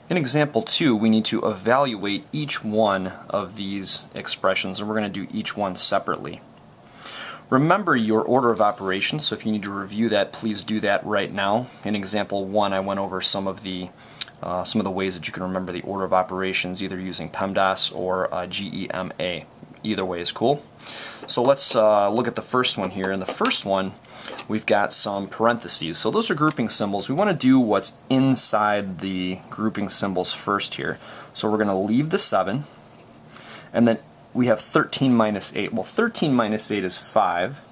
In example 2, we need to evaluate each one of these expressions, and we're going to do each one separately. Remember your order of operations, so if you need to review that, please do that right now. In example 1, I went over some of the ways that you can remember the order of operations, either using PEMDAS or GEMA. Either way is cool. So let's look at the first one here. In the first one, we've got some parentheses. So those are grouping symbols. We want to do what's inside the grouping symbols first here. So we're going to leave the 7, and then we have 13 minus 8. Well, 13 minus 8 is 5.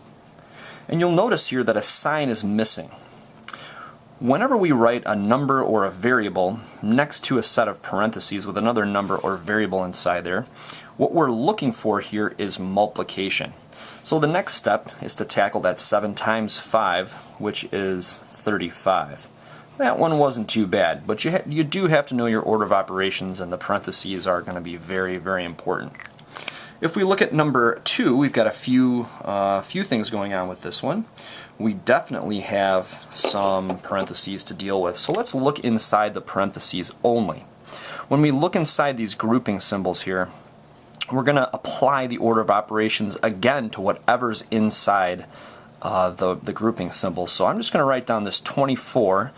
And you'll notice here that a sign is missing. Whenever we write a number or a variable next to a set of parentheses with another number or variable inside there, what we're looking for here is multiplication. So the next step is to tackle that 7 times 5, which is 35. That one wasn't too bad, but you do have to know your order of operations, and the parentheses are going to be very, very important. If we look at number 2, we've got a few things going on with this one. We definitely have some parentheses to deal with. So let's look inside the parentheses only. When we look inside these grouping symbols here, we're going to apply the order of operations again to whatever's inside the grouping symbols. So I'm just going to write down this 24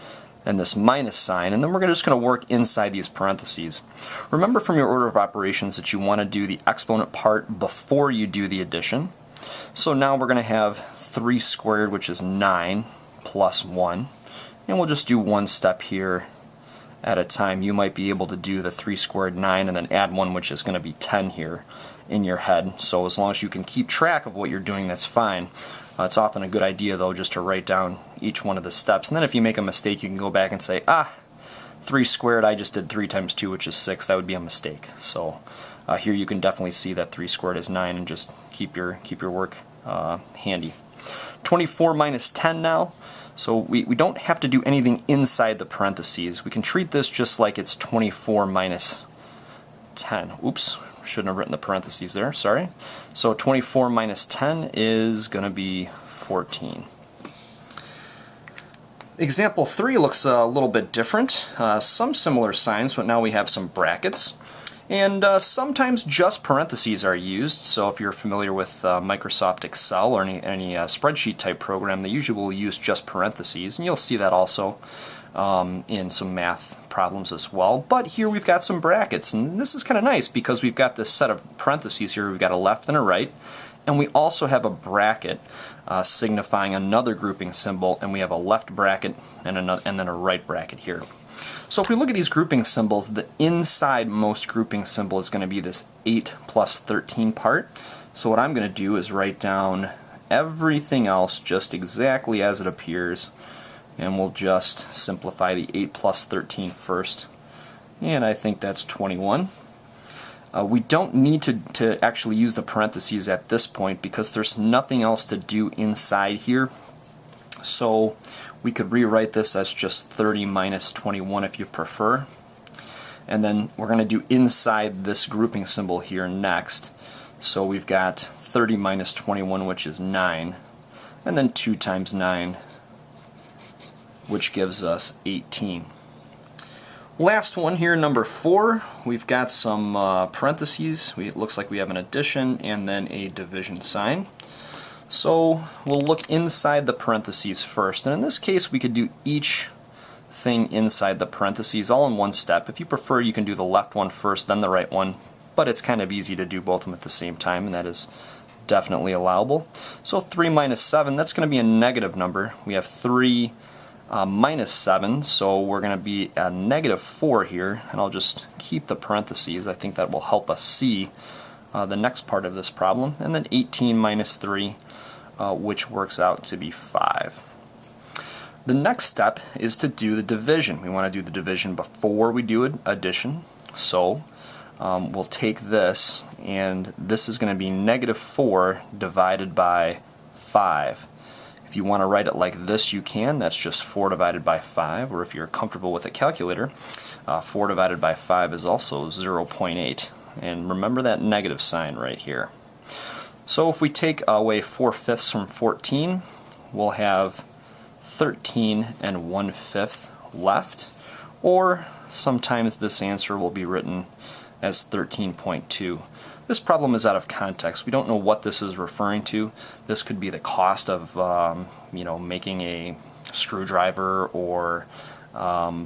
and this minus sign, and then we're just going to work inside these parentheses. Remember from your order of operations that you want to do the exponent part before you do the addition. So now we're going to have 3 squared, which is 9, plus 1. And we'll just do one step here at a time. You might be able to do the 3 squared 9 and then add 1, which is going to be 10 here in your head. So as long as you can keep track of what you're doing, that's fine. It's often a good idea, though, just to write down each one of the steps. And then if you make a mistake, you can go back and say, 3 squared, I just did 3 times 2, which is 6. That would be a mistake. So here you can definitely see that 3 squared is 9, and just keep your work handy. 24 minus 10 now. So we don't have to do anything inside the parentheses. We can treat this just like it's 24 minus 10. Oops, shouldn't have written the parentheses there, sorry. So 24 minus 10 is going to be 14. Example 3 looks a little bit different. Some similar signs, but now we have some brackets. And sometimes just parentheses are used. So if you're familiar with Microsoft Excel or any spreadsheet type program, they usually will use just parentheses, and you'll see that also in some math problems as well. But here we've got some brackets, and this is kind of nice because we've got this set of parentheses here. We've got a left and a right, and we also have a bracket signifying another grouping symbol, and we have a left bracket and then a right bracket here. So if we look at these grouping symbols, the inside most grouping symbol is going to be this 8 plus 13 part. So what I'm going to do is write down everything else just exactly as it appears, and we'll just simplify the 8 plus 13 first. And I think that's 21. We don't need to actually use the parentheses at this point because there's nothing else to do inside here. So we could rewrite this as just 30 minus 21 if you prefer. And then we're going to do inside this grouping symbol here next. So we've got 30 minus 21, which is 9. And then 2 times 9, which gives us 18. Last one here, number 4. We've got some parentheses. It looks like we have an addition and then a division sign. So we'll look inside the parentheses first, and in this case we could do each thing inside the parentheses all in one step. If you prefer, you can do the left one first, then the right one, but it's kind of easy to do both of them at the same time, and that is definitely allowable. So 3 minus 7, that's going to be a negative number. We have 3 minus 7, so we're going to be a negative 4 here, and I'll just keep the parentheses. I think that will help us see the next part of this problem. And then 18 minus 3, which works out to be 5. The next step is to do the division. We want to do the division before we do addition. So we'll take this, and this is going to be negative 4 divided by 5. If you want to write it like this, you can. That's just 4 divided by 5. Or if you're comfortable with a calculator, 4 divided by 5 is also 0.8. And remember that negative sign right here. So if we take away 4/5 from 14, we'll have 13 and 1/5 left. or sometimes this answer will be written as 13.2. This problem is out of context. We don't know what this is referring to. This could be the cost of making a screwdriver, or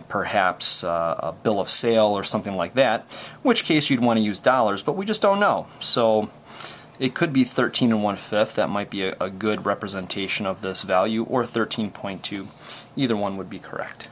perhaps a bill of sale or something like that, in which case you'd want to use dollars, but we just don't know. So it could be 13 1/5. That might be a good representation of this value, or 13.2. Either one would be correct.